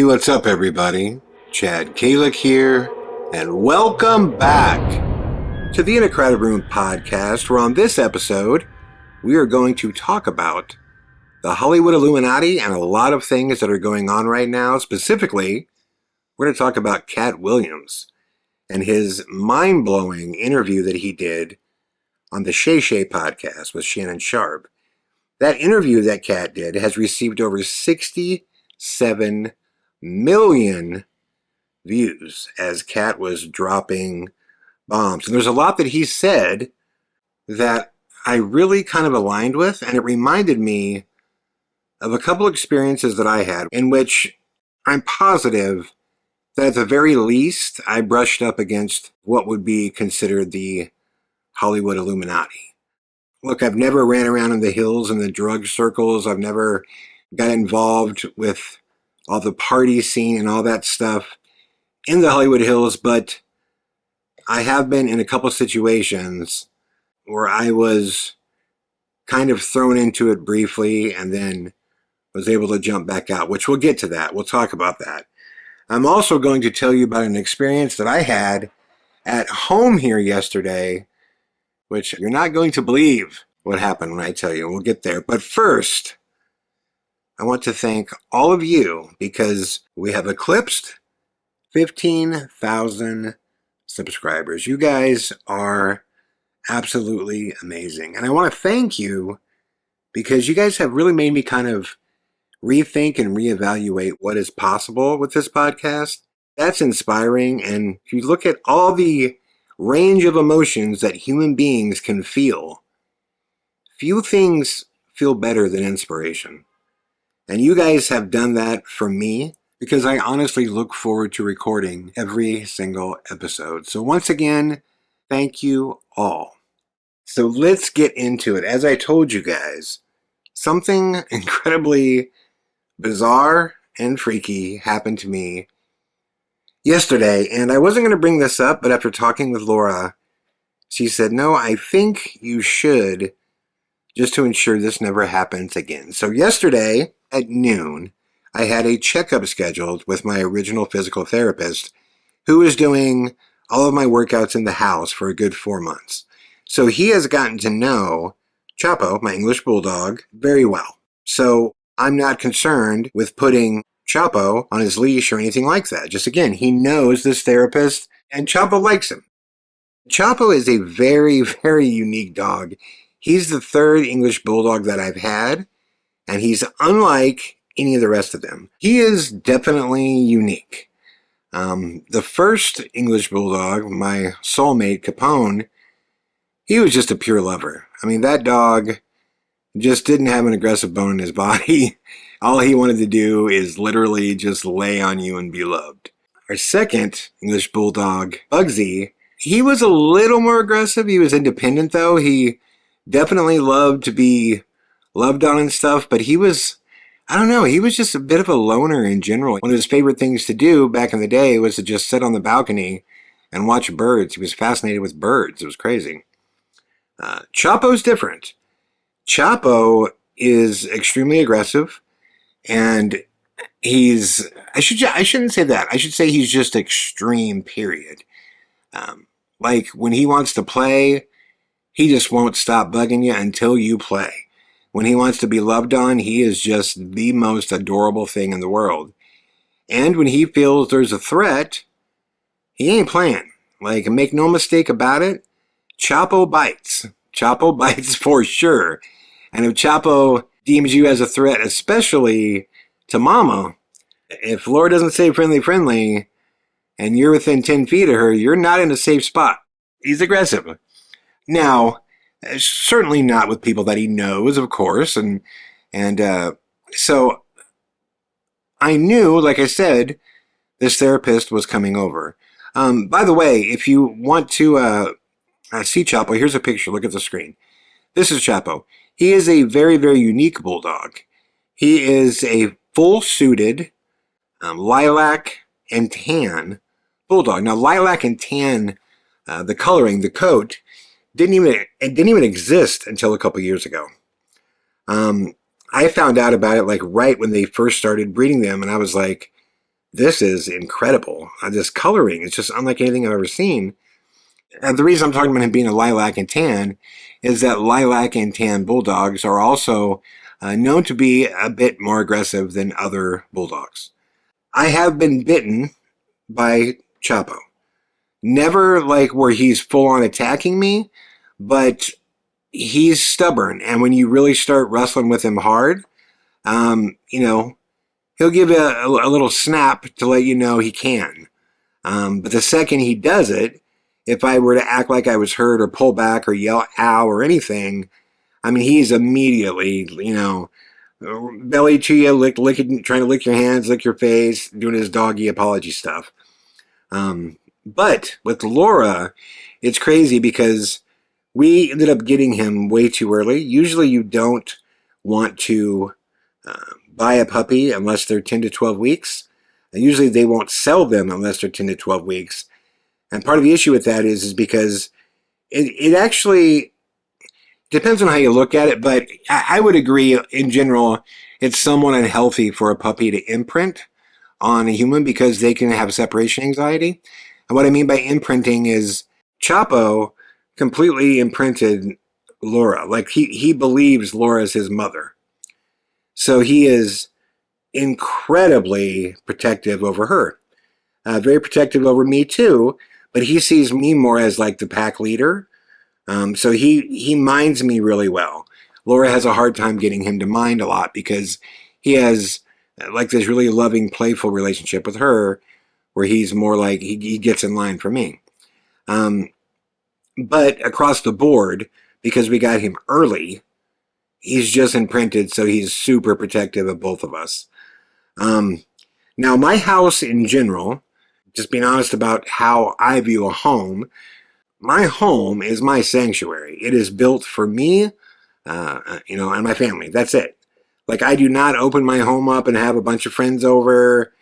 what's up, everybody? Chad Calek here, and welcome back to the In a Crowded Room podcast, where on this episode, we are going to talk about the Hollywood Illuminati and a lot of things that are going on right now. Specifically, we're going to talk about Katt Williams and his mind-blowing interview that he did on the Shady podcast with Shannon Sharp. That interview that Katt did has received over 67 million views as Katt was dropping bombs. And there's a lot that he said that I really kind of aligned with, and it reminded me of a couple experiences that I had in which I'm positive that at the very least I brushed up against what would be considered the Hollywood Illuminati. Look, I've never ran around in the hills and the drug circles. I've never got involved with all the party scene and all that stuff in the Hollywood Hills, but I have been in a couple situations where I was kind of thrown into it briefly and then was able to jump back out, which we'll get to that. We'll talk about that. I'm also going to tell you about an experience that I had at home here yesterday, which you're not going to believe what happened when I tell you. We'll get there. But first, I want to thank all of you because we have eclipsed 15,000 subscribers. You guys are absolutely amazing. And I want to thank you because you guys have really made me kind of rethink and reevaluate what is possible with this podcast. That's inspiring. And if you look at all the range of emotions that human beings can feel, few things feel better than inspiration. And you guys have done that for me because I honestly look forward to recording every single episode. So once again, thank you all. So let's get into it. As I told you guys, something incredibly bizarre and freaky happened to me yesterday. And I wasn't going to bring this up, but after talking with Laura, she said, no, I think you should, just to ensure this never happens again. So yesterday at noon, I had a checkup scheduled with my original physical therapist who is doing all of my workouts in the house for a good 4 months. So he has gotten to know Chapo, my English bulldog, very well. So I'm not concerned with putting Chapo on his leash or anything like that. Just again, he knows this therapist and Chapo likes him. Chapo is a very, very unique dog. He's the third English bulldog that I've had, and he's unlike any of the rest of them. He is definitely unique. The first English bulldog, my soulmate, Capone, he was just a pure lover. I mean, that dog just didn't have an aggressive bone in his body. All he wanted to do is literally just lay on you and be loved. Our second English bulldog, Bugsy, he was a little more aggressive. He was independent, though. He definitely loved to be loved on and stuff, but he was, I don't know, he was just a bit of a loner in general. One of his favorite things to do back in the day was to just sit on the balcony and watch birds. He was fascinated with birds. It was crazy. Chapo's different. Chapo is extremely aggressive, and he's, I shouldn't say that. I should say he's just extreme, period. Like when he wants to play, he just won't stop bugging you until you play. When he wants to be loved on, he is just the most adorable thing in the world. And when he feels there's a threat, he ain't playing. Like, make no mistake about it, Chapo bites. Chapo bites for sure. And if Chapo deems you as a threat, especially to Mama, if Laura doesn't say friendly, and you're within 10 feet of her, you're not in a safe spot. He's aggressive. Now, certainly not with people that he knows, of course. And so I knew, like I said, this therapist was coming over. By the way, if you want to see Chapo, here's a picture. Look at the screen. This is Chapo. He is a very, very unique bulldog. He is a full-suited lilac and tan bulldog. Now, lilac and tan, the coloring, the coat, didn't even exist until a couple years ago. I found out about it like right when they first started breeding them, and I was like, this is incredible. This coloring is just unlike anything I've ever seen. And the reason I'm talking about him being a lilac and tan is that lilac and tan bulldogs are also known to be a bit more aggressive than other bulldogs. I have been bitten by Chapo. Never like where he's full on attacking me, but he's stubborn. And when you really start wrestling with him hard, you know, he'll give you a little snap to let you know he can. But the second he does it, if I were to act like I was hurt or pull back or yell ow or anything, I mean, he's immediately, you know, belly to you, licking, trying to lick your hands, lick your face, doing his doggy apology stuff. But with Laura, it's crazy because we ended up getting him way too early. Usually you don't want to buy a puppy unless they're 10 to 12 weeks. And usually they won't sell them unless they're 10 to 12 weeks. And part of the issue with that is because it actually depends on how you look at it, but I would agree in general it's somewhat unhealthy for a puppy to imprint on a human because they can have separation anxiety. And what I mean by imprinting is Chapo completely imprinted Laura. Like he believes Laura is his mother. So he is incredibly protective over her. Very protective over me too, but he sees me more as like the pack leader. So he minds me really well. Laura has a hard time getting him to mind a lot because he has like this really loving, playful relationship with her where he's more like he gets in line for me. But across the board, because we got him early, he's just imprinted, so he's super protective of both of us. Now, my house in general, just being honest about how I view a home, my home is my sanctuary. It is built for me, you know, and my family. That's it. Like, I do not open my home up and have a bunch of friends over.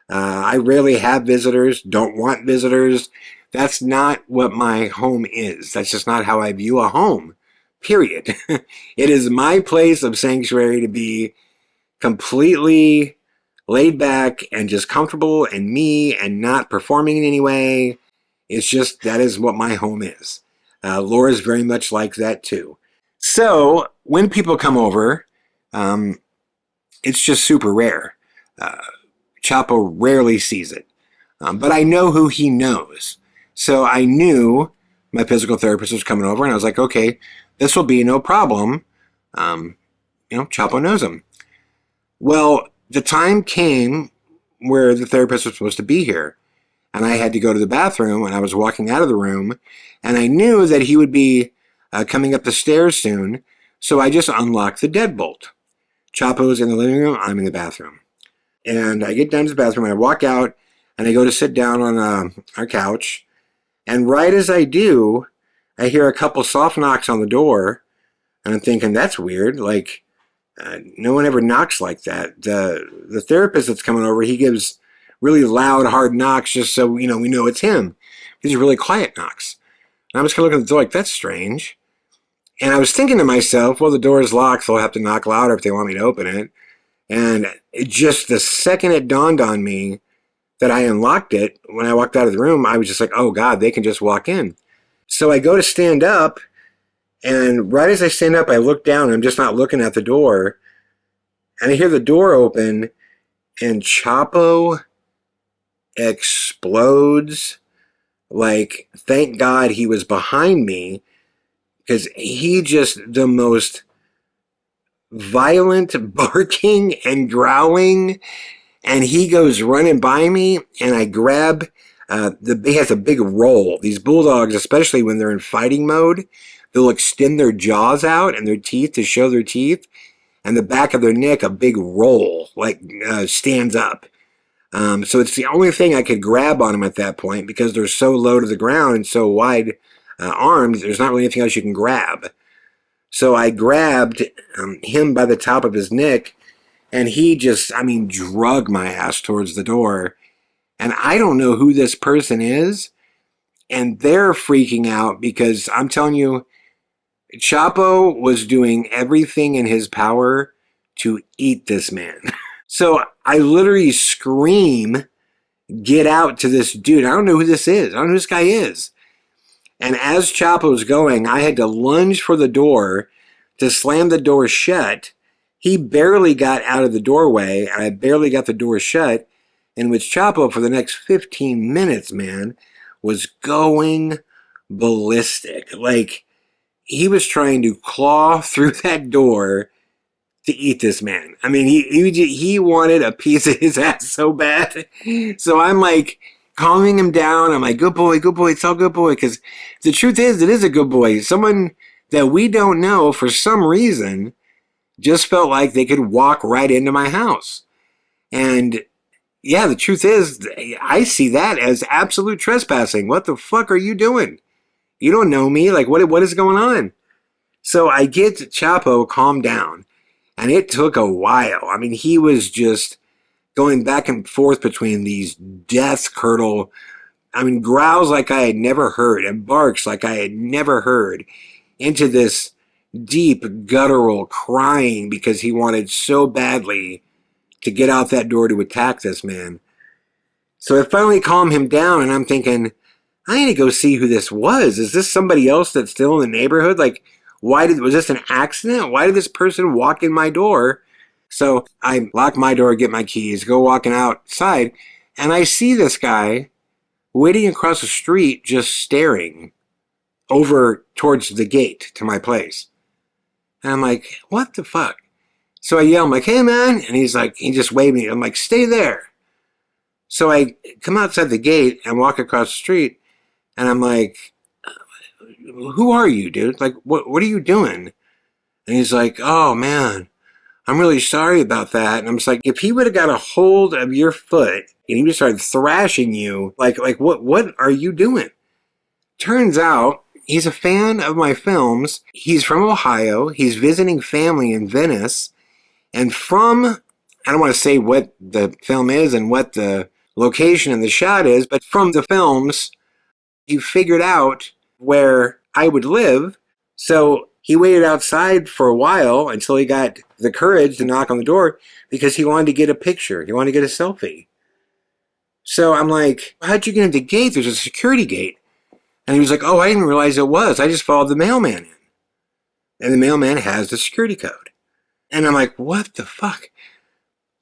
I rarely have visitors, don't want visitors. That's not what my home is. That's just not how I view a home, period. It is my place of sanctuary to be completely laid back and just comfortable and me and not performing in any way. It's just, that is what my home is. Laura's very much like that too. So when people come over, it's just super rare. Chapo rarely sees it. But I know who he knows. So I knew my physical therapist was coming over and I was like, okay, this will be no problem. You know, Chapo knows him. Well, the time came where the therapist was supposed to be here. And I had to go to the bathroom and I was walking out of the room and I knew that he would be coming up the stairs soon. So I just unlocked the deadbolt. Chapo's in the living room, I'm in the bathroom. And I get down to the bathroom and I walk out and I go to sit down on our couch. And right as I do, I hear a couple soft knocks on the door. And I'm thinking, that's weird. Like, no one ever knocks like that. The therapist that's coming over, he gives really loud, hard knocks just so, you know, we know it's him. These are really quiet knocks. And I was kind of looking at the door like, that's strange. And I was thinking to myself, well, the door is locked, so I'll have to knock louder if they want me to open it. And it just, the second it dawned on me that I unlocked it, when I walked out of the room, I was just like, oh God, they can just walk in. So I go to stand up, and right as I stand up, I look down, and I'm just not looking at the door, and I hear the door open, and Chapo explodes. Like, thank God he was behind me, because he just, the most violent barking and growling, and he goes running by me, and I grab, he has a big roll. These bulldogs, especially when they're in fighting mode, they'll extend their jaws out and their teeth to show their teeth, and the back of their neck, a big roll, like stands up. So it's the only thing I could grab on them at that point because they're so low to the ground and so wide armed, there's not really anything else you can grab. So I grabbed him by the top of his neck, and he just, I mean, drug my ass towards the door. And I don't know who this person is, and they're freaking out because I'm telling you, Chapo was doing everything in his power to eat this man. So I literally scream get out to this dude. I don't know who this is. I don't know who this guy is. And as Chapo's going, I had to lunge for the door to slam the door shut. He barely got out of the doorway, and I barely got the door shut, in which Chapo, for the next 15 minutes, man, was going ballistic. Like, he was trying to claw through that door to eat this man. I mean, he wanted a piece of his ass so bad. So I'm like calming him down. I'm like, good boy, it's all good boy. Because the truth is, it is a good boy. Someone that we don't know for some reason just felt like they could walk right into my house. And yeah, the truth is, I see that as absolute trespassing. What the fuck are you doing? You don't know me. Like, what is going on? So I get Chapo calmed down. And it took a while. I mean, he was just going back and forth between these death curdle, growls like I had never heard and barks like I had never heard, into this deep guttural crying because he wanted so badly to get out that door to attack this man. So I finally calmed him down, and I'm thinking, I need to go see who this was. Is this somebody else that's still in the neighborhood? Like, was this an accident? Why did this person walk in my door? So I lock my door, get my keys, go walking outside, and I see this guy waiting across the street, just staring over towards the gate to my place. And I'm like, what the fuck? So I yell, I'm like, hey man, and he's like, he just waved me. I'm like, stay there. So I come outside the gate and walk across the street, and I'm like, who are you, dude? Like, what are you doing? And he's like, oh man, I'm really sorry about that. And I'm just like, if he would have got a hold of your foot and he would started thrashing you, like what are you doing? Turns out he's a fan of my films. He's from Ohio. He's visiting family in Venice. And I don't want to say what the film is and what the location and the shot is, but from the films, he figured out where I would live. So he waited outside for a while until he got the courage to knock on the door because he wanted to get a picture. He wanted to get a selfie. So I'm like, how'd you get in the gate? There's a security gate. And he was like, oh, I didn't realize it was. I just followed the mailman in. And the mailman has the security code. And I'm like, what the fuck?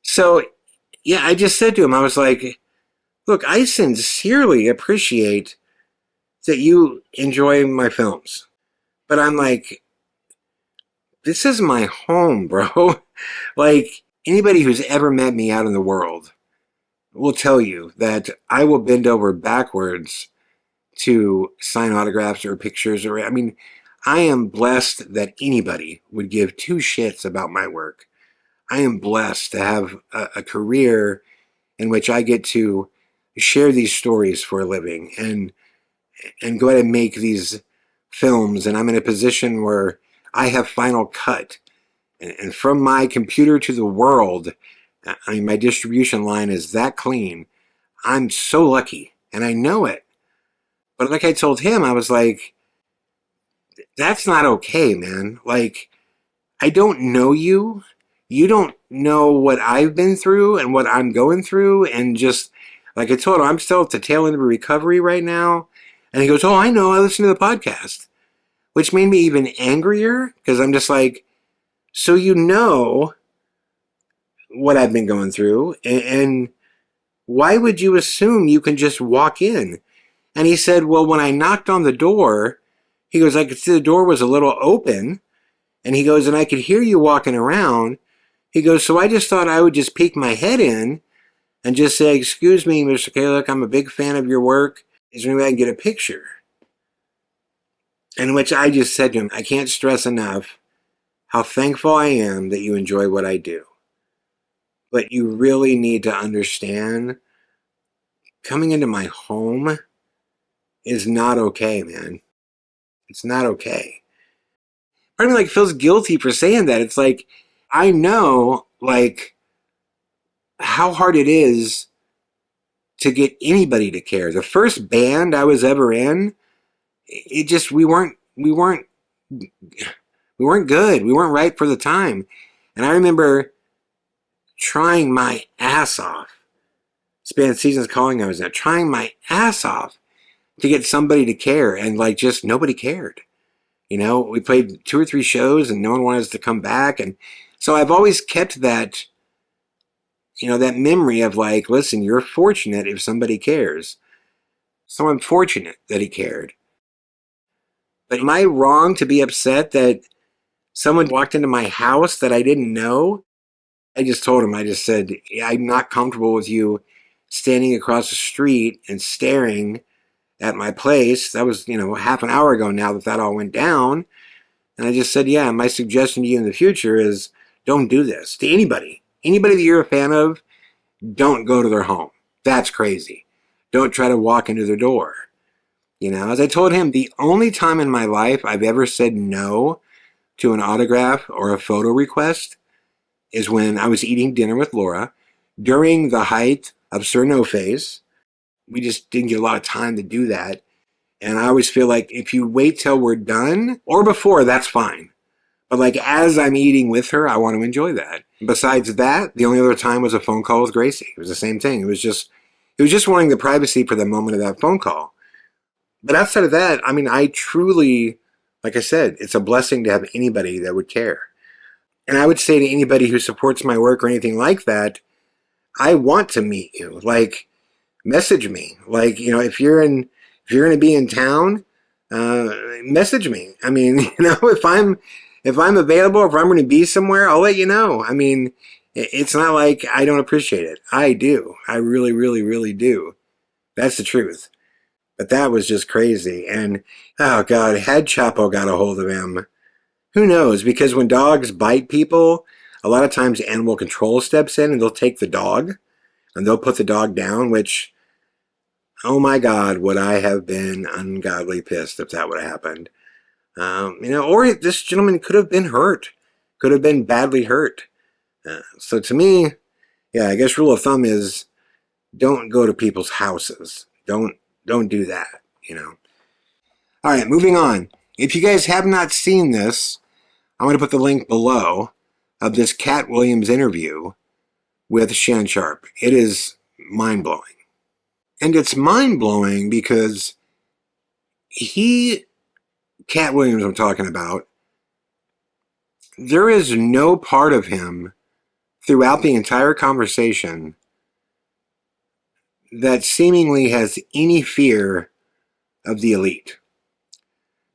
So, yeah, I just said to him, I was like, look, I sincerely appreciate that you enjoy my films. But I'm like, this is my home, bro. Like, anybody who's ever met me out in the world will tell you that I will bend over backwards to sign autographs or pictures. I am blessed that anybody would give two shits about my work. I am blessed to have a career in which I get to share these stories for a living and go ahead and make these films. And I'm in a position where I have final cut. And from my computer to the world, my distribution line is that clean. I'm so lucky, and I know it. But like I told him, I was like, that's not okay, man. Like, I don't know you. You don't know what I've been through and what I'm going through. And just, like I told him, I'm still at the tail end of recovery right now. And he goes, oh, I know. I listen to the podcast. Which made me even angrier, because I'm just like, so you know what I've been going through, and why would you assume you can just walk in? And he said, well, when I knocked on the door, he goes, I could see the door was a little open, and he goes, and I could hear you walking around. He goes, so I just thought I would just peek my head in and just say, excuse me, Mr. Calek, I'm a big fan of your work. Is there any way I can get a picture? In which I just said to him, I can't stress enough how thankful I am that you enjoy what I do. But you really need to understand, coming into my home is not okay, man. It's not okay. Part of me feels guilty for saying that. It's like, I know how hard it is to get anybody to care. The first band I was ever in, it just, we weren't good. We weren't right for the time. And I remember trying my ass off spent seasons calling. I was trying my ass off to get somebody to care, and like just nobody cared. You know, we played 2 or 3 shows and no one wanted us to come back. And so I've always kept that, you know, that memory of like, listen, you're fortunate if somebody cares. So I'm fortunate that he cared. But am I wrong to be upset that someone walked into my house that I didn't know? I just told him, I just said, yeah, I'm not comfortable with you standing across the street and staring at my place. That was, you know, half an hour ago now that all went down. And I just said, yeah, my suggestion to you in the future is don't do this to anybody. Anybody that you're a fan of, don't go to their home. That's crazy. Don't try to walk into their door. You know, as I told him, the only time in my life I've ever said no to an autograph or a photo request is when I was eating dinner with Laura during the height of Sir No Face. We just didn't get a lot of time to do that. And I always feel like if you wait till we're done or before, that's fine. But like as I'm eating with her, I want to enjoy that. Besides that, the only other time was a phone call with Gracie. It was the same thing. It was just wanting the privacy for the moment of that phone call. But outside of that, I mean, I truly, like I said, it's a blessing to have anybody that would care. And I would say to anybody who supports my work or anything like that, I want to meet you. Like, message me. Like, you know, if you're going to be in town, message me. I mean, you know, if I'm available, if I'm going to be somewhere, I'll let you know. I mean, it's not like I don't appreciate it. I do. I really, really, really do. That's the truth. But that was just crazy. And, oh God, had Chapo got a hold of him, who knows? Because when dogs bite people, a lot of times animal control steps in and they'll take the dog and they'll put the dog down, which, oh my God, would I have been ungodly pissed if that would have happened. You know, or this gentleman could have been hurt, could have been badly hurt. So to me, yeah, I guess rule of thumb is don't go to people's houses. Don't do that, you know. All right, moving on. If you guys have not seen this, I'm going to put the link below of this Katt Williams interview with Shan Sharp. It is mind-blowing. And it's mind-blowing because Katt Williams I'm talking about, there is no part of him throughout the entire conversation that seemingly has any fear of the elite.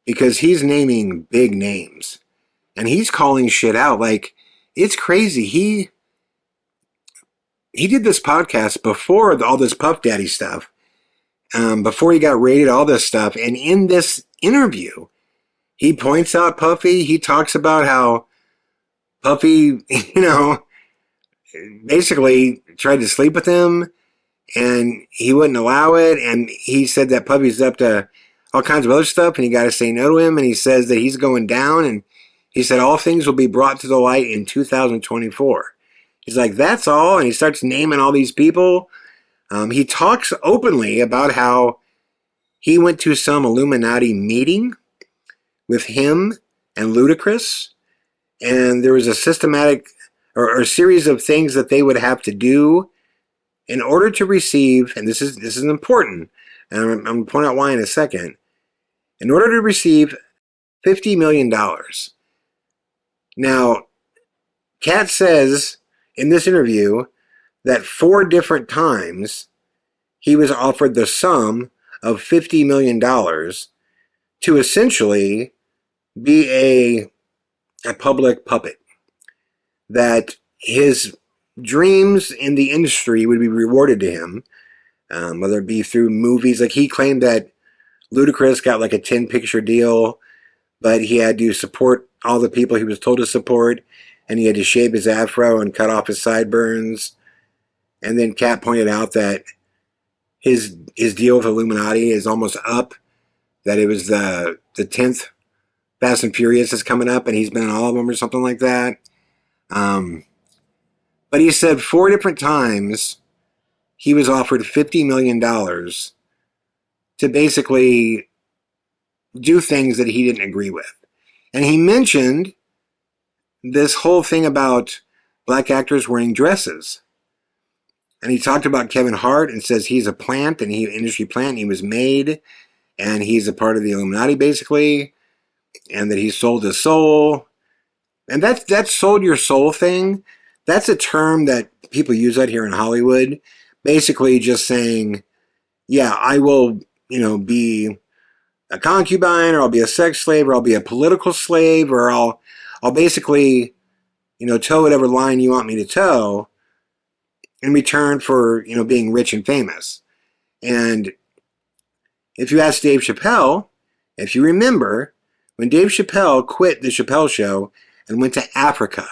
Because he's naming big names. And he's calling shit out. Like, it's crazy. He did this podcast before all this Puff Daddy stuff. Before he got raided, all this stuff. And in this interview, he points out Puffy. He talks about how Puffy, you know, basically tried to sleep with him and he wouldn't allow it. And he said that Puffy's up to all kinds of other stuff and he got to say no to him. And he says that he's going down and he said all things will be brought to the light in 2024. He's like, that's all. And he starts naming all these people. He talks openly about how he went to some Illuminati meeting with him and Ludacris. And there was a systematic or a series of things that they would have to do in order to receive, and this is important, and I'm going to point out why in a second, in order to receive $50 million. Now, Katt says in this interview that 4 different times he was offered the sum of $50 million to essentially be a public puppet. That his dreams in the industry would be rewarded to him, whether it be through movies. Like he claimed that Ludacris got like a 10-picture deal, but he had to support all the people he was told to support, and he had to shave his afro and cut off his sideburns. And then Katt pointed out that his deal with Illuminati is almost up, that it was the 10th Fast and Furious is coming up, and he's been in all of them or something like that. But he said 4 different times he was offered $50 million to basically do things that he didn't agree with. And he mentioned this whole thing about black actors wearing dresses. And he talked about Kevin Hart and says he's a plant and industry plant and he was made and he's a part of the Illuminati basically, and that he sold his soul. And that sold your soul thing, that's a term that people use out here in Hollywood, basically just saying, yeah, I will, be a concubine, or I'll be a sex slave, or I'll be a political slave, or I'll basically, toe whatever line you want me to toe in return for, being rich and famous. And if you ask Dave Chappelle, if you remember, when Dave Chappelle quit the Chappelle Show and went to Africa,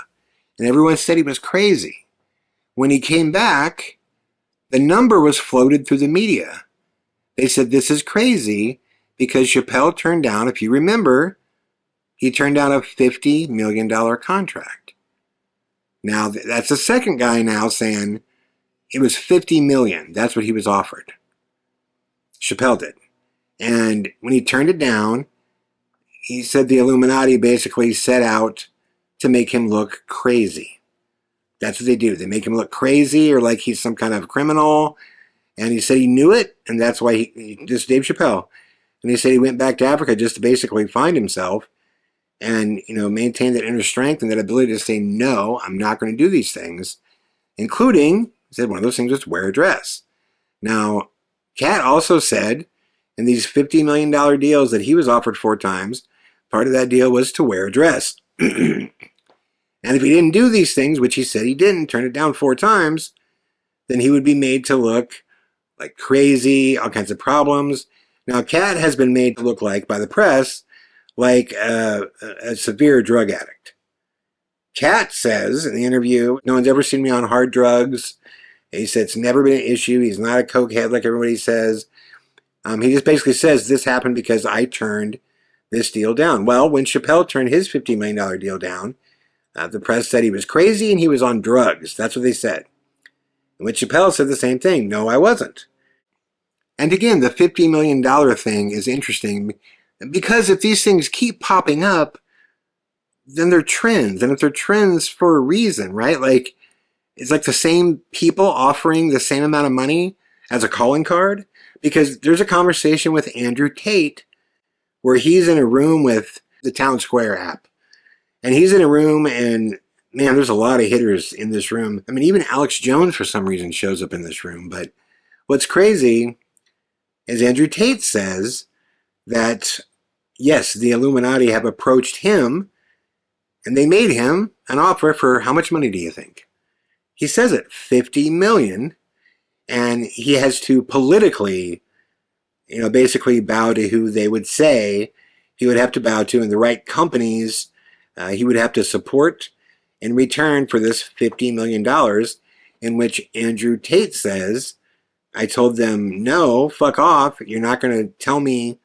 and everyone said he was crazy, when he came back, the number was floated through the media. They said this is crazy because Chappelle turned down, if you remember, he turned down a $50 million contract. Now, that's the second guy now saying it was $50 million. That's what he was offered. Chappelle did. And when he turned it down, he said the Illuminati basically set out to make him look crazy. That's what they do. They make him look crazy or like he's some kind of criminal. And he said he knew it, and that's why just Dave Chappelle. And he said he went back to Africa just to basically find himself and, maintain that inner strength and that ability to say, no, I'm not going to do these things, including, he said one of those things was to wear a dress. Now, Katt also said in these $50 million deals that he was offered 4 times, part of that deal was to wear a dress. And if he didn't do these things, which he said he didn't, turn it down 4 times, then he would be made to look like crazy, all kinds of problems. Now, Katt has been made to look like, by the press, like a severe drug addict. Katt says in the interview, no one's ever seen me on hard drugs. He said it's never been an issue. He's not a cokehead like everybody says. He just basically says this happened because I turned this deal down. Well, when Chappelle turned his $50 million deal down, the press said he was crazy and he was on drugs. That's what they said. And when Chappelle said the same thing, no, I wasn't. And again, the $50 million thing is interesting because if these things keep popping up, then they're trends. And if they're trends for a reason, right? Like, it's like the same people offering the same amount of money as a calling card. Because there's a conversation with Andrew Tate where he's in a room with the Town Square app. And he's in a room and, man, there's a lot of hitters in this room. I mean, even Alex Jones for some reason shows up in this room. But what's crazy is Andrew Tate says that, yes, the Illuminati have approached him and they made him an offer for how much money do you think? He says it, $50 million. And he has to politically, basically bow to who they would say he would have to bow to, and the right companies he would have to support in return for this $50 million, in which Andrew Tate says, I told them, no, fuck off. You're not going to tell me,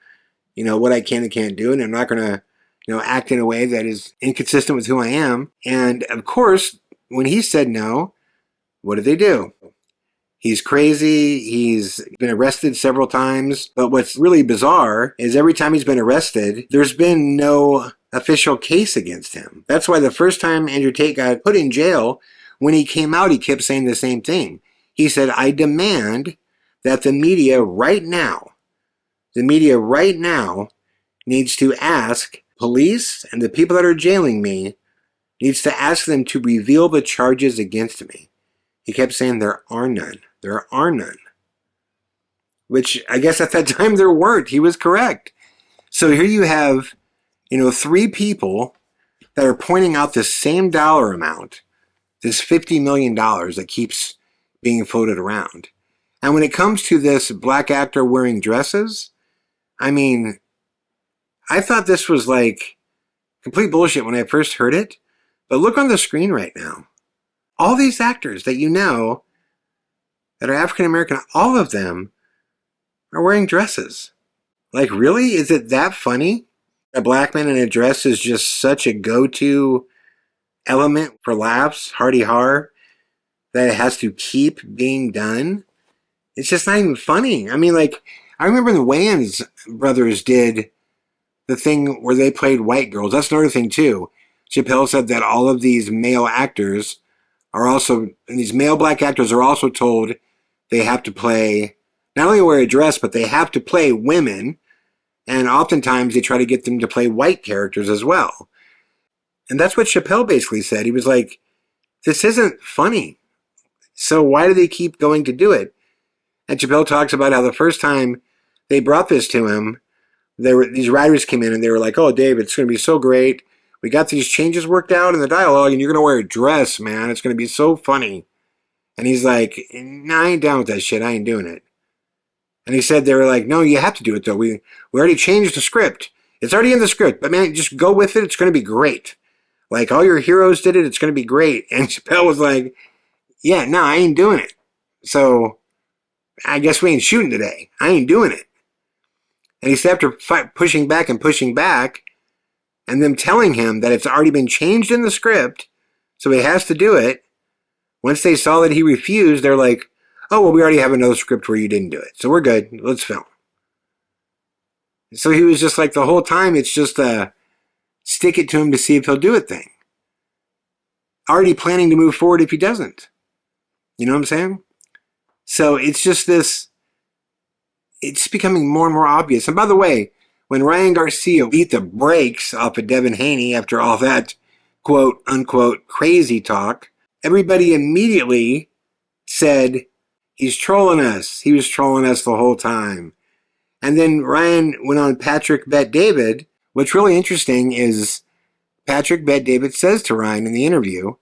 what I can and can't do, and I'm not going to, act in a way that is inconsistent with who I am. And of course, when he said no, what did they do? He's crazy. He's been arrested several times. But what's really bizarre is every time he's been arrested, there's been no official case against him. That's why the first time Andrew Tate got put in jail, when he came out, he kept saying the same thing. He said, I demand that the media right now needs to ask police and the people that are jailing me, needs to ask them to reveal the charges against me. He kept saying there are none. There are none. Which I guess at that time there weren't. He was correct. So here you have, 3 people that are pointing out the same dollar amount, this $50 million that keeps being floated around. And when it comes to this black actor wearing dresses, I mean, I thought this was like complete bullshit when I first heard it. But look on the screen right now. All these actors that that are African American, all of them are wearing dresses. Like, really? Is it that funny? A black man in a dress is just such a go-to element for laughs, hardy har, that it has to keep being done. It's just not even funny. I mean, like, I remember the Wayans brothers did the thing where they played white girls. That's another thing, too. Chappelle said that all of these male actors are also, and these male black actors are also told they have to play, not only wear a dress, but they have to play women. And oftentimes they try to get them to play white characters as well. And that's what Chappelle basically said. He was like, this isn't funny. So why do they keep going to do it? And Chappelle talks about how the first time they brought this to him, these writers came in and they were like, oh, Dave, it's going to be so great. We got these changes worked out in the dialogue and you're going to wear a dress, man. It's going to be so funny. And he's like, nah, I ain't down with that shit. I ain't doing it. And he said, they were like, no, you have to do it, though. We already changed the script. It's already in the script. But, man, just go with it. It's going to be great. Like, all your heroes did it. It's going to be great. And Chappelle was like, yeah, no, I ain't doing it. So I guess we ain't shooting today. I ain't doing it. And he said after pushing back and pushing back, and them telling him that it's already been changed in the script, so he has to do it, once they saw that he refused, they're like, oh, well, we already have another script where you didn't do it. So we're good. Let's film. So he was just like, the whole time, it's just a stick it to him to see if he'll do it thing. Already planning to move forward if he doesn't. You know what I'm saying? So it's just this, it's becoming more and more obvious. And by the way, when Ryan Garcia beat the brakes off of Devin Haney after all that quote unquote crazy talk, everybody immediately said, he's trolling us. He was trolling us the whole time. And then Ryan went on Patrick Bet David. What's really interesting is Patrick Bet David says to Ryan in the interview,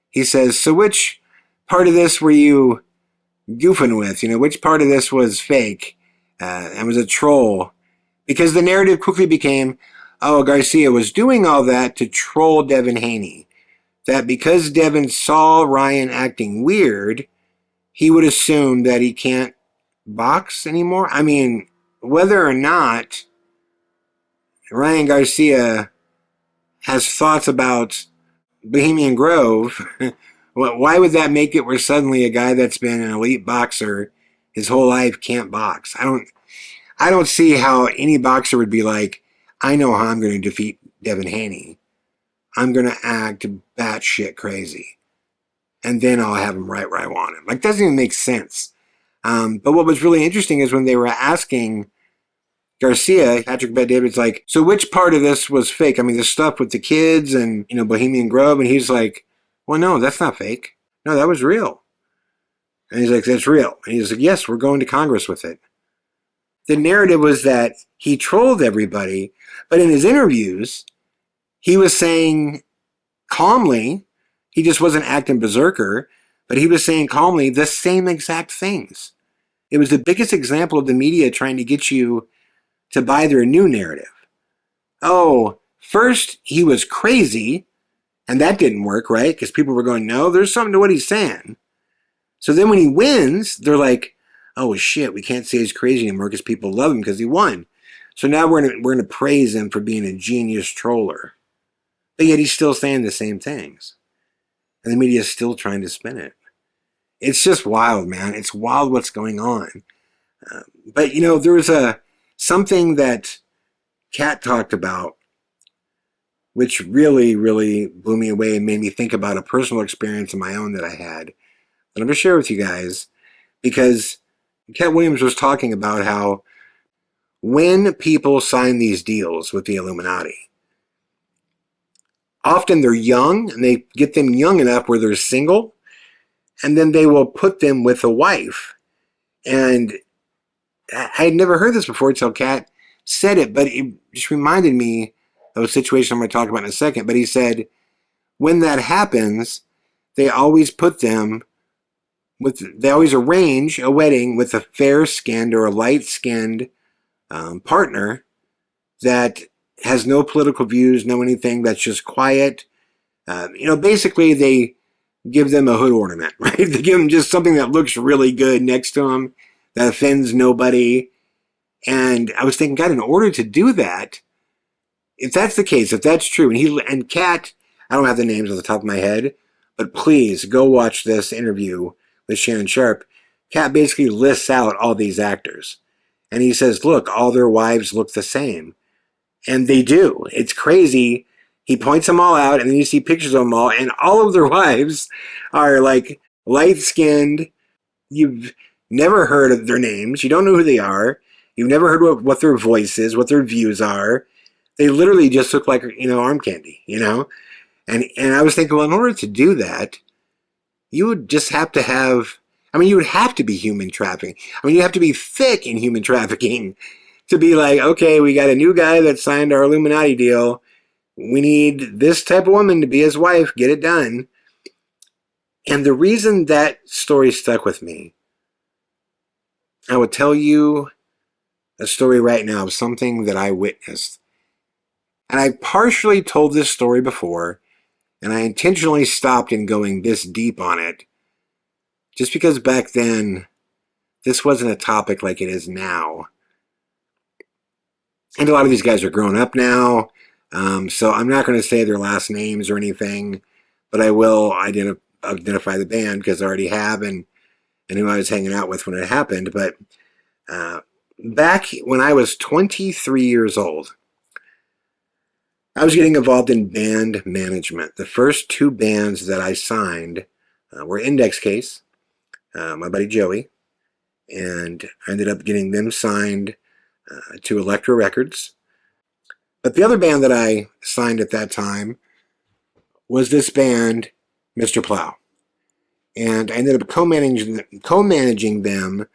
he says, so which part of this were you goofing with? You know, which part of this was fake and was a troll? Because the narrative quickly became, oh, Garcia was doing all that to troll Devin Haney. That because Devin saw Ryan acting weird, he would assume that he can't box anymore. I mean, whether or not Ryan Garcia has thoughts about Bohemian Grove, why would that make it where suddenly a guy that's been an elite boxer his whole life can't box? I don't see how any boxer would be like, I know how I'm going to defeat Devin Haney. I'm going to act batshit crazy. And then I'll have him right where I want him. Like, doesn't even make sense. But what was really interesting is when they were asking Garcia, Patrick Bet David's like, so which part of this was fake? I mean, the stuff with the kids and, you know, Bohemian Grove. And he's like, well, no, that's not fake. No, that was real. And he's like, that's real. And he's like, yes, we're going to Congress with it. The narrative was that he trolled everybody, but in his interviews, he was saying calmly, he just wasn't acting berserker, but he was saying calmly the same exact things. It was the biggest example of the media trying to get you to buy their new narrative. Oh, first he was crazy, and that didn't work, right? Because people were going, no, there's something to what he's saying. So then when he wins, they're like, oh shit, we can't say he's crazy anymore because people love him because he won. So now we're gonna praise him for being a genius troller. But yet he's still saying the same things. And the media is still trying to spin it. It's just wild, man. It's wild what's going on. But, you know, there was something that Katt talked about which really, really blew me away and made me think about a personal experience of my own that I had. That I'm going to share with you guys because Katt Williams was talking about how when people sign these deals with the Illuminati, often they're young and they get them young enough where they're single, and then they will put them with a wife. And I had never heard this before until Katt said it, but it just reminded me of a situation I'm going to talk about in a second. But he said, when that happens, they always put them they always arrange a wedding with a fair-skinned or a light-skinned partner that has no political views, no anything, that's just quiet. You know, basically they give them a hood ornament, right? They give them just something that looks really good next to them, that offends nobody. And I was thinking, God, in order to do that, if that's the case, if that's true, and Katt, I don't have the names on the top of my head, but please go watch this interview with Shannon Sharpe. Katt basically lists out all these actors. And he says, look, all their wives look the same. And they do. It's crazy. He points them all out, and then you see pictures of them all, and all of their wives are like light-skinned. You've never heard of their names. You don't know who they are. You've never heard what their voice is, what their views are. They literally just look like, arm candy, And I was thinking, well, in order to do that, you would just have to you would have to be human trafficking. You have to be thick in human trafficking to be like, okay, we got a new guy that signed our Illuminati deal. We need this type of woman to be his wife. Get it done. And the reason that story stuck with me, I will tell you a story right now of something that I witnessed. And I partially told this story before, and I intentionally stopped in going this deep on it, just because back then, this wasn't a topic like it is now. And a lot of these guys are grown up now, so I'm not going to say their last names or anything, but I will identify the band because I already have and who I was hanging out with when it happened. But back when I was 23 years old, I was getting involved in band management. The first two bands that I signed were Index Case, my buddy Joey, and I ended up getting them signed to Elektra Records. But the other band that I signed at that time was this band, Mr. Plow. And I ended up co-managing them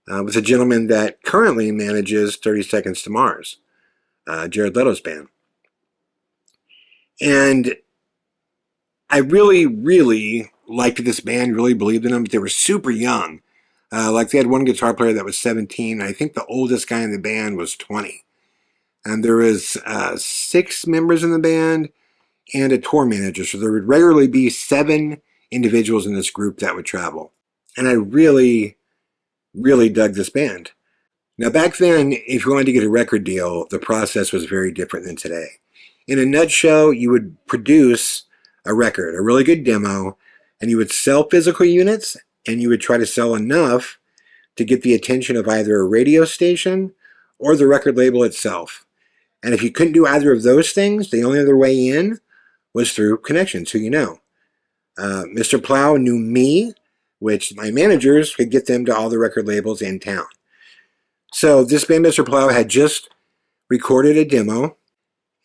with a gentleman that currently manages 30 Seconds to Mars, Jared Leto's band. And I really, really liked this band, really believed in them. They were super young. They had one guitar player that was 17. I think the oldest guy in the band was 20. And there was 6 members in the band and a tour manager. So there would regularly be 7 individuals in this group that would travel. And I really, really dug this band. Now back then, if you wanted to get a record deal, the process was very different than today. In a nutshell, you would produce a record, a really good demo, and you would sell physical units, and you would try to sell enough to get the attention of either a radio station or the record label itself. And if you couldn't do either of those things, the only other way in was through connections, who you know. Mr. Plow knew me, which my managers could get them to all the record labels in town. So this band, Mr. Plow, had just recorded a demo,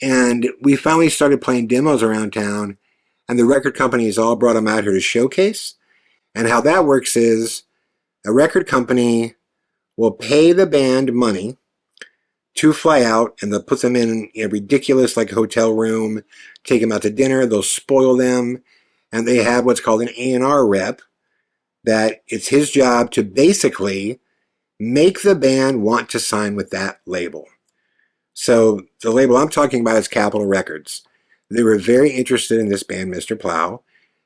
and we finally started playing demos around town, and the record companies all brought them out here to showcase. And how that works is a record company will pay the band money to fly out, and they'll put them in a ridiculous hotel room, take them out to dinner, they'll spoil them, and they have what's called an A&R rep that it's his job to basically make the band want to sign with that label. So the label I'm talking about is Capitol Records. They were very interested in this band, Mr. Plow,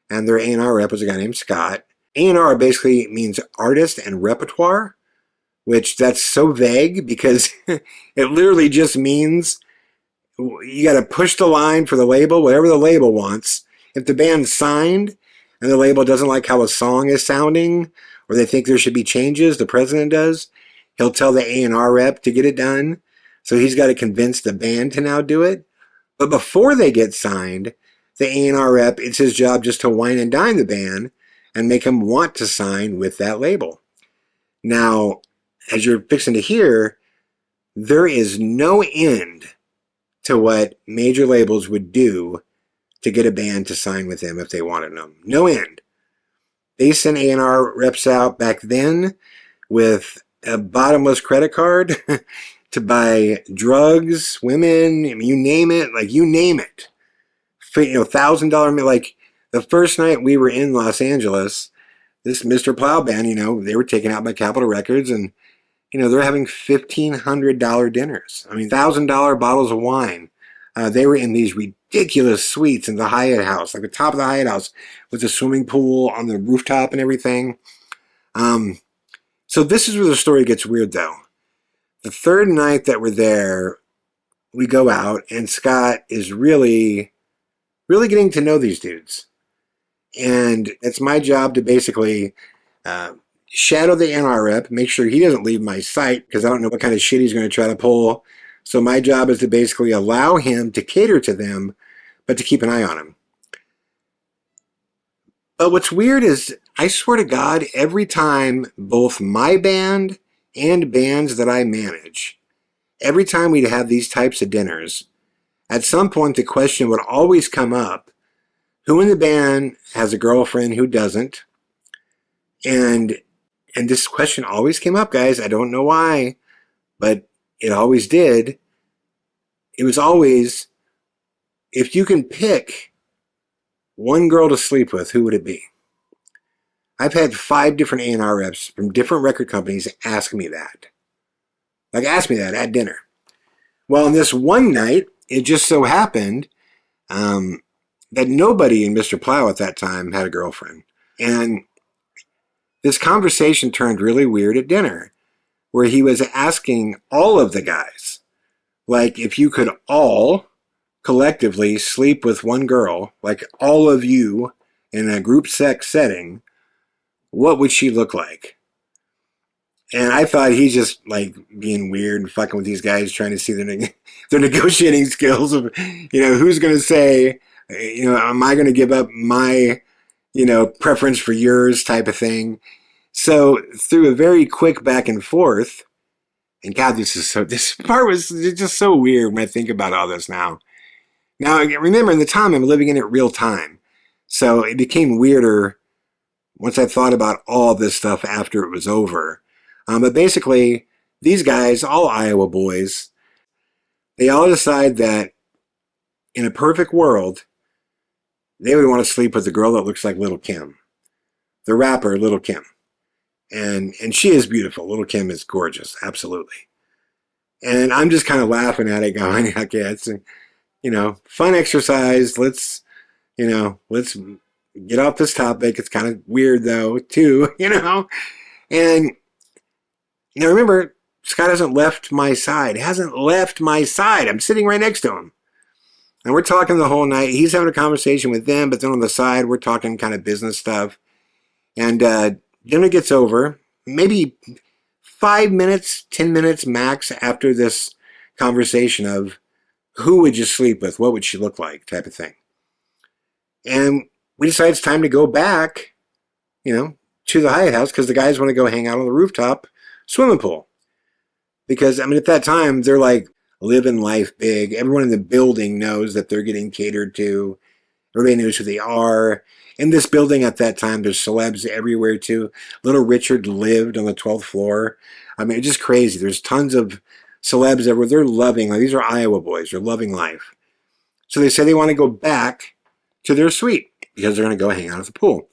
and their A&R rep was a guy named Scott. A&R basically means artist and repertoire, which that's so vague because it literally just means you got to push the line for the label, whatever the label wants. If the band's signed and the label doesn't like how a song is sounding or they think there should be changes, the president does, he'll tell the A&R rep to get it done. So he's got to convince the band to now do it. But before they get signed, the A&R rep, it's his job just to wine and dine the band and make them want to sign with that label. Now, as you're fixing to hear, there is no end to what major labels would do to get a band to sign with them if they wanted them. No end. They sent A&R reps out back then with a bottomless credit card to buy drugs, women, you name it, you name it. $1,000, the first night we were in Los Angeles, this Mr. Plow band, they were taken out by Capitol Records, and they're having $1,500 dinners. $1,000 bottles of wine. They were in these ridiculous suites in the Hyatt House, the top of the Hyatt House with the swimming pool on the rooftop and everything. So this is where the story gets weird, though. The third night that we're there, we go out, and Scott is really, really getting to know these dudes. And it's my job to basically shadow the A&R rep, make sure he doesn't leave my sight, because I don't know what kind of shit he's going to try to pull. So my job is to basically allow him to cater to them, but to keep an eye on him. But what's weird is, I swear to God, every time both my band and bands that I manage, every time we'd have these types of dinners, at some point the question would always come up, who in the band has a girlfriend, who doesn't? And this question always came up, guys. I don't know why, but it always did. It was always, if you can pick one girl to sleep with, who would it be? I've had 5 different A&R reps from different record companies ask me that. Like, ask me that at dinner. Well, on this one night, it just so happened that nobody in Mr. Plow at that time had a girlfriend. And this conversation turned really weird at dinner, where he was asking all of the guys, like, if you could all collectively sleep with one girl, like all of you in a group sex setting, what would she look like? And I thought he's just like being weird and fucking with these guys, trying to see their negotiating skills of, who's going to say, am I going to give up my, preference for yours type of thing. So through a very quick back and forth, and God, this part was just so weird when I think about all this now. Now, remember, in the time, I'm living in it real time. So it became weirder once I thought about all this stuff after it was over. But basically, these guys, all Iowa boys, they all decide that in a perfect world, they would want to sleep with a girl that looks like Little Kim. The rapper, Little Kim. And she is beautiful. Little Kim is gorgeous, absolutely. And I'm just kind of laughing at it, going, okay, it's fun exercise. Let's get off this topic. It's kind of weird though, too, And remember, Scott hasn't left my side. Hasn't left my side. I'm sitting right next to him. And we're talking the whole night. He's having a conversation with them, but then on the side, we're talking kind of business stuff. And dinner gets over, maybe 5 minutes, 10 minutes max after this conversation of who would you sleep with, what would she look like, type of thing. And we decide it's time to go back, to the Hyatt House, because the guys want to go hang out on the rooftop swimming pool. Because, at that time, they're like living life big. Everyone in the building knows that they're getting catered to. Everybody knows who they are. In this building at that time, there's celebs everywhere, too. Little Richard lived on the 12th floor. It's just crazy. There's tons of celebs everywhere. They're loving life. These are Iowa boys. They're loving life. So they say they want to go back to their suite because they're going to go hang out at the pool.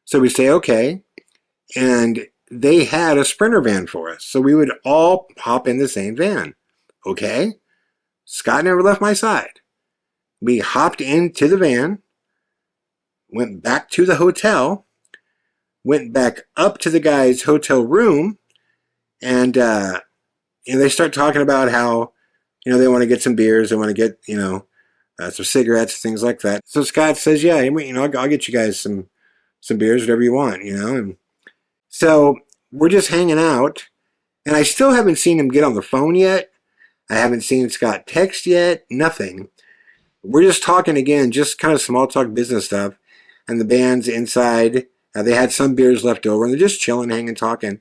So we say, okay. And they had a Sprinter van for us. So we would all hop in the same van. Okay. Scott never left my side. We hopped into the van, went back to the hotel, went back up to the guy's hotel room, and they start talking about how, they want to get some beers, they want to get, some cigarettes, things like that. So Scott says, yeah, I'll get you guys some beers, whatever you want, And so we're just hanging out, and I still haven't seen him get on the phone yet. I haven't seen Scott text yet, nothing. We're just talking again, just kind of small talk business stuff. And the band's inside. They had some beers left over, and they're just chilling, hanging, talking.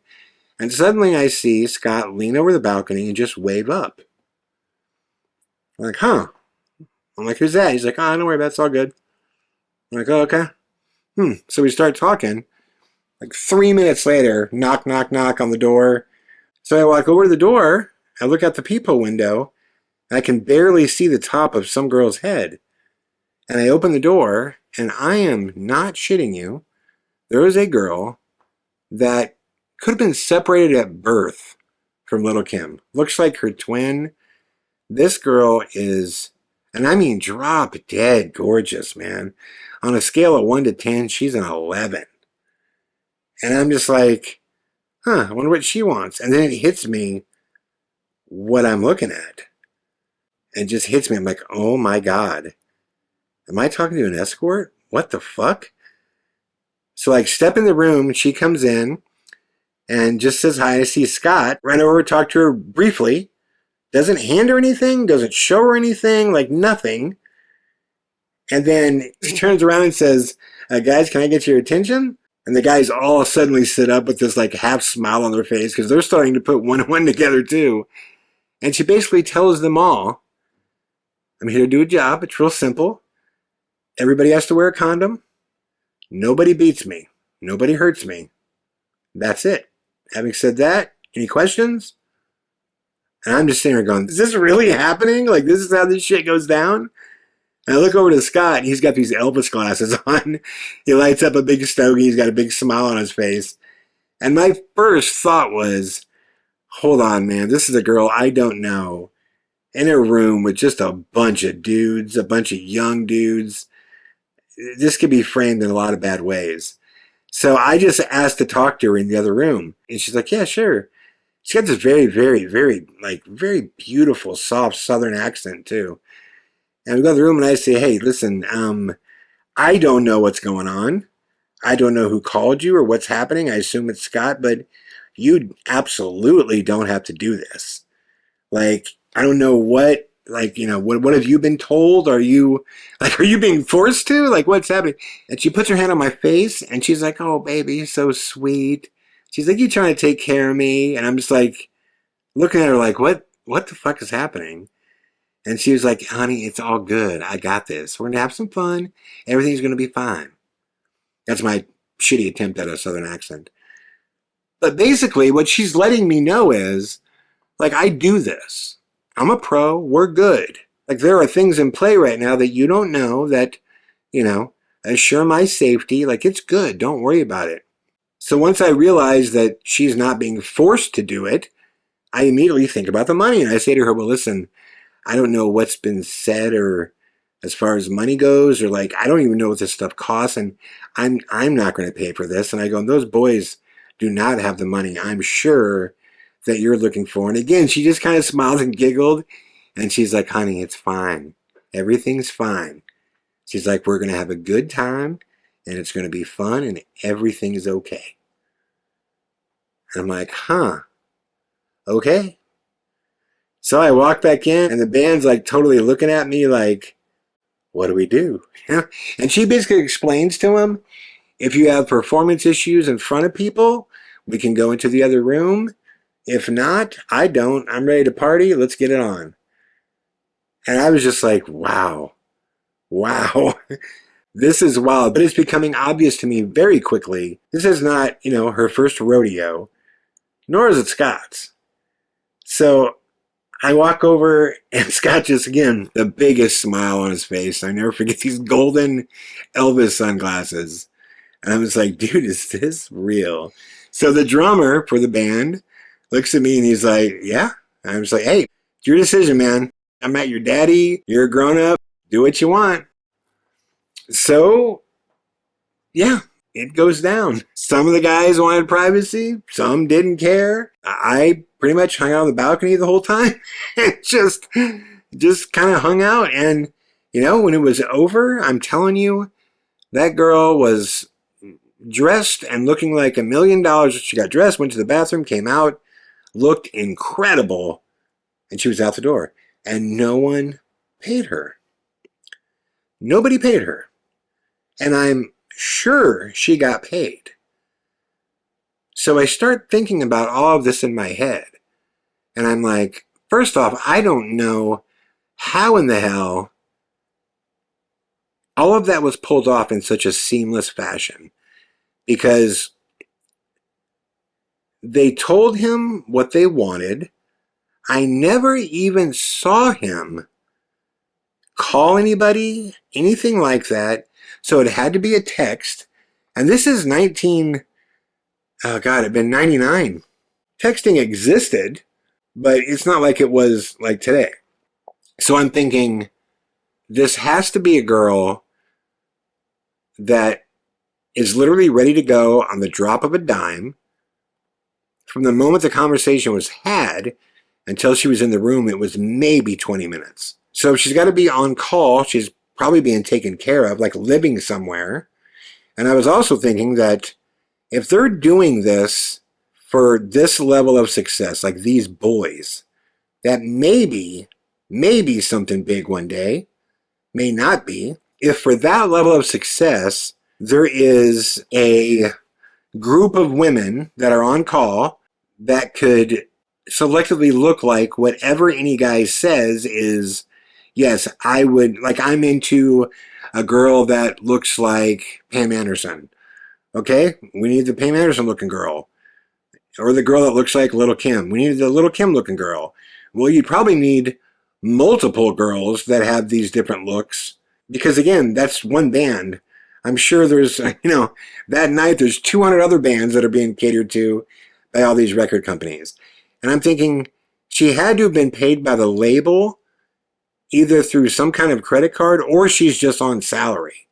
And suddenly I see Scott lean over the balcony and just wave up. I'm like, huh. I'm like, who's that? He's like, oh, don't worry about it. It's all good. I'm like, oh, okay. So we start talking. Like 3 minutes later, knock, knock, knock on the door. So I walk over to the door. I look out the peephole window. And I can barely see the top of some girl's head. And I open the door, and I am not shitting you. There was a girl that could have been separated at birth from Little Kim. Looks like her twin. This girl is, and I mean drop dead gorgeous, man. On a scale of 1 to 10, she's an 11. And I'm just like, I wonder what she wants. And then it hits me what I'm looking at. It just hits me. I'm like, oh my God. Am I talking to an escort? What the fuck? So I step in the room, she comes in and just says hi. I see Scott, ran over, talked to her briefly, doesn't hand her anything, doesn't show her anything, like nothing. And then she turns around and says, guys, can I get your attention? And the guys all suddenly sit up with this like half smile on their face because they're starting to put one and one together too. And she basically tells them all, I'm here to do a job. It's real simple. Everybody has to wear a condom. Nobody beats me. Nobody hurts me. That's it. Having said that, any questions? And I'm just sitting there going, is this really happening? Like, this is how this shit goes down? And I look over to Scott, and he's got these Elvis glasses on. He lights up a big stogie. He's got a big smile on his face. And my first thought was, hold on, man. This is a girl I don't know in a room with just a bunch of dudes, a bunch of young dudes. This could be framed in a lot of bad ways. So I just asked to talk to her in the other room. And she's like, yeah, sure. She's got this very, very, very, very beautiful, soft Southern accent, too. And we go to the room and I say, hey, listen, I don't know what's going on. I don't know who called you or what's happening. I assume it's Scott, but you absolutely don't have to do this. Like, I don't know what, what have you been told? Are you being forced to? Like, what's happening? And she puts her hand on my face and she's like, oh, baby, you're so sweet. She's like, you trying to take care of me? And I'm just like, looking at her like, what the fuck is happening? And she was like, honey, it's all good. I got this. We're going to have some fun. Everything's going to be fine. That's my shitty attempt at a Southern accent. But basically, what she's letting me know is, like, I do this. I'm a pro. We're good. Like, there are things in play right now that you don't know that, assure my safety. Like, it's good. Don't worry about it. So once I realize that she's not being forced to do it, I immediately think about the money. And I say to her, well, listen, I don't know what's been said or as far as money goes, or like, I don't even know what this stuff costs. And I'm not going to pay for this. And I go, those boys do not have the money I'm sure that you're looking for. And again, she just kind of smiled and giggled. And she's like, honey, it's fine. Everything's fine. She's like, we're going to have a good time and it's going to be fun and everything is okay. And I'm like, huh, okay. So I walk back in and the band's like totally looking at me like, what do we do? And she basically explains to him, if you have performance issues in front of people, we can go into the other room. If not, I don't. I'm ready to party. Let's get it on. And I was just like, wow. This is wild. But it's becoming obvious to me very quickly. This is not, her first rodeo, nor is it Scott's. So I walk over and Scott just, again, the biggest smile on his face. I never forget these golden Elvis sunglasses. And I was like, dude, is this real? So the drummer for the band looks at me and he's like, yeah. And I was like, hey, it's your decision, man. I'm not your daddy. You're a grown up. Do what you want. So, yeah, it goes down. Some of the guys wanted privacy. Some didn't care. I pretty much hung out on the balcony the whole time. just kind of hung out. And, when it was over, I'm telling you, that girl was dressed and looking like $1 million. She got dressed, went to the bathroom, came out, looked incredible, and she was out the door. And no one paid her. Nobody paid her. And I'm sure she got paid. So I start thinking about all of this in my head. And I'm like, first off, I don't know how in the hell all of that was pulled off in such a seamless fashion. Because they told him what they wanted. I never even saw him call anybody, anything like that. So it had to be a text. And this is it'd been 99. Texting existed, but it's not like it was like today. So I'm thinking, this has to be a girl that is literally ready to go on the drop of a dime. From the moment the conversation was had until she was in the room, it was maybe 20 minutes. So she's got to be on call. She's probably being taken care of, like living somewhere. And I was also thinking that if they're doing this for this level of success, like these boys, that maybe something big one day, may not be. If for that level of success, there is a group of women that are on call that could selectively look like whatever any guy says is, yes, I would, like, I'm into a girl that looks like Pam Anderson. Okay, we need the Pam Anderson looking girl. Or the girl that looks like Little Kim. We need the Little Kim looking girl. Well, you'd probably need multiple girls that have these different looks. Because again, that's one band. I'm sure there's, that night there's 200 other bands that are being catered to by all these record companies. And I'm thinking she had to have been paid by the label either through some kind of credit card or she's just on salary,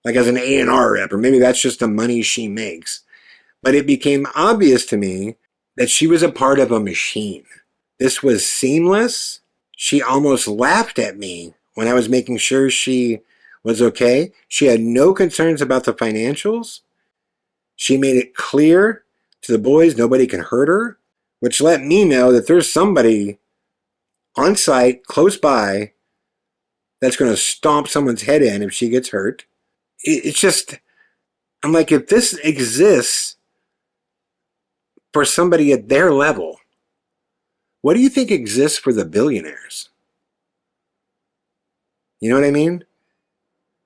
like as an A&R rep, or maybe that's just the money she makes. But it became obvious to me that she was a part of a machine. This was seamless. She almost laughed at me when I was making sure she was okay. She had no concerns about the financials. She made it clear to the boys nobody can hurt her, which let me know that there's somebody on site close by that's going to stomp someone's head in if she gets hurt. It's just, I'm like, if this exists for somebody at their level, what do you think exists for the billionaires? You know what I mean?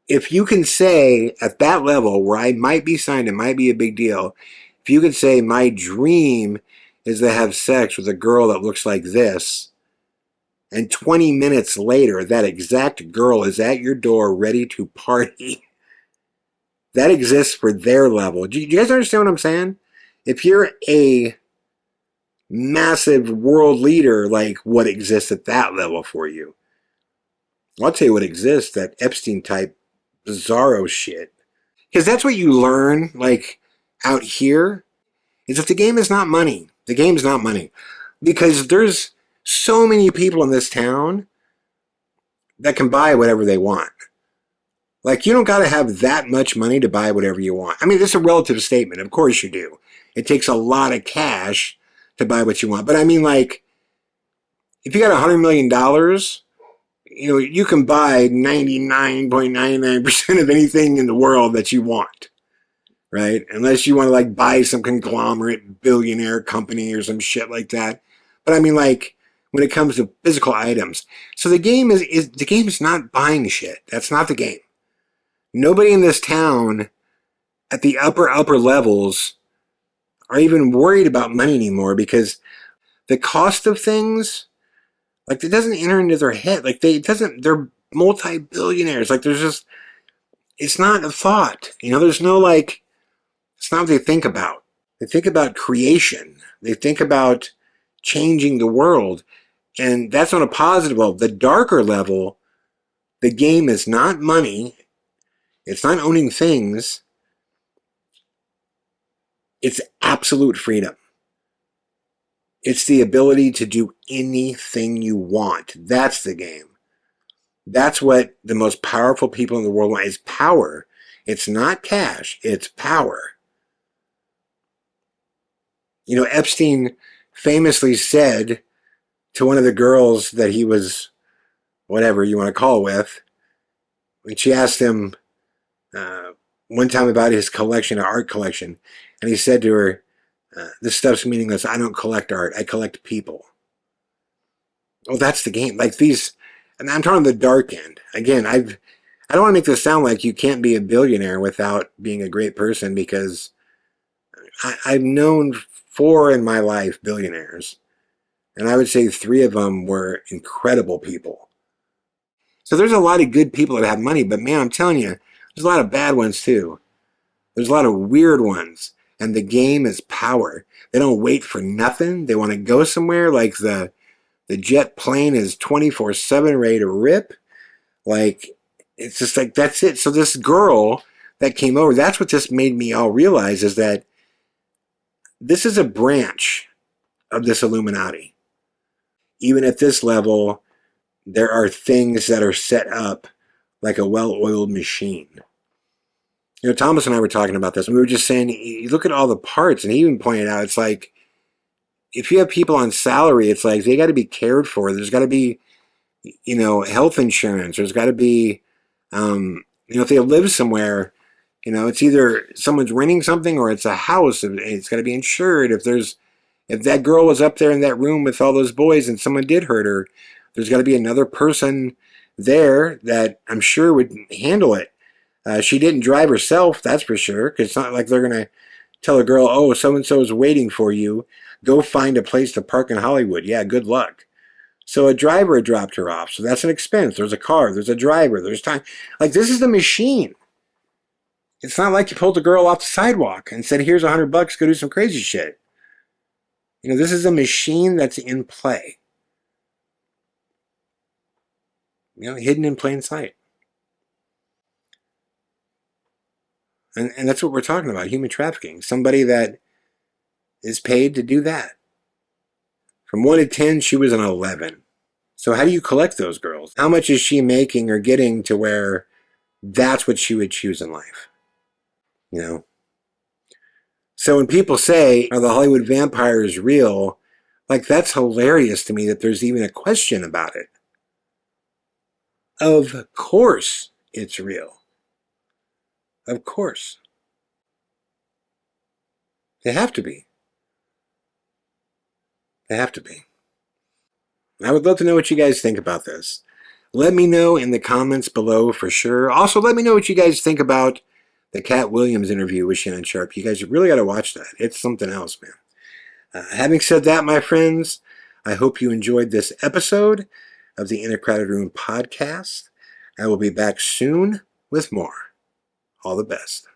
If you can say at that level where I might be signed, it might be a big deal. If you could say my dream is to have sex with a girl that looks like this, and 20 minutes later that exact girl is at your door ready to party, that exists for their level. Do you guys understand what I'm saying? If you're a massive world leader, like what exists at that level for you? I'll tell you what exists, that Epstein type bizarro shit. Because that's what you learn, like, out here, is if the game is not money, the game's not money. Because there's so many people in this town that can buy whatever they want. Like, you don't got to have that much money to buy whatever you want. I mean, it's a relative statement. Of course you do. It takes a lot of cash to buy what you want. But I mean, like, if you got $100 million, you can buy 99.99% of anything in the world that you want, right? Unless you want to, like, buy some conglomerate billionaire company or some shit like that. But I mean, like, when it comes to physical items. So the game is not buying shit. That's not the game. Nobody in this town at the upper levels are even worried about money anymore, because the cost of things, like, it doesn't enter into their head. Like, they're multi-billionaires. Like, it's not a thought. There's no, like, it's not what they think about. They think about creation. They think about changing the world. And that's on a positive level. The darker level, the game is not money. It's not owning things. It's absolute freedom. It's the ability to do anything you want. That's the game. That's what the most powerful people in the world want, is power. It's not cash. It's power. Epstein famously said to one of the girls that he was, whatever you want to call with, when she asked him one time about his art collection, and he said to her, this stuff's meaningless. I don't collect art. I collect people. Well, that's the game. Like, these, and I'm talking the dark end. Again, I don't want to make this sound like you can't be a billionaire without being a great person, because I've known 4 in my life billionaires, and I would say 3 of them were incredible people. So there's a lot of good people that have money, but man, I'm telling you, there's a lot of bad ones too. There's a lot of weird ones. And the game is power. They don't wait for nothing. They want to go somewhere. Like, the jet plane is 24/7 ready to rip. Like, it's just like, that's it. So this girl that came over, that's what just made me all realize, is that this is a branch of this Illuminati. Even at this level, there are things that are set up like a well-oiled machine. Thomas and I were talking about this, and we were just saying, you look at all the parts, and he even pointed out, it's like, if you have people on salary, it's like, they got to be cared for. There's got to be, health insurance. There's got to be If they live somewhere, it's either someone's renting something or it's a house. It's got to be insured. If that girl was up there in that room with all those boys and someone did hurt her, there's got to be another person there that I'm sure would handle it. She didn't drive herself, that's for sure, because it's not like they're going to tell a girl, oh, so-and-so is waiting for you. Go find a place to park in Hollywood. Yeah, good luck. So a driver dropped her off. So that's an expense. There's a car. There's a driver. There's time. Like, this is the machine. It's not like you pulled a girl off the sidewalk and said, here's $100, go do some crazy shit. This is a machine that's in play. Hidden in plain sight. And that's what we're talking about, human trafficking. Somebody that is paid to do that. From 1 to 10, she was an 11. So how do you collect those girls? How much is she making or getting to where that's what she would choose in life? So when people say, are the Hollywood vampires real? Like, that's hilarious to me that there's even a question about it. Of course it's real. Of course. They have to be. They have to be. I would love to know what you guys think about this. Let me know in the comments below for sure. Also, let me know what you guys think about the Katt Williams interview with Shannon Sharpe. You guys really got to watch that. It's something else, man. Having said that, my friends, I hope you enjoyed this episode of the In a Crowded Room podcast. I will be back soon with more. All the best.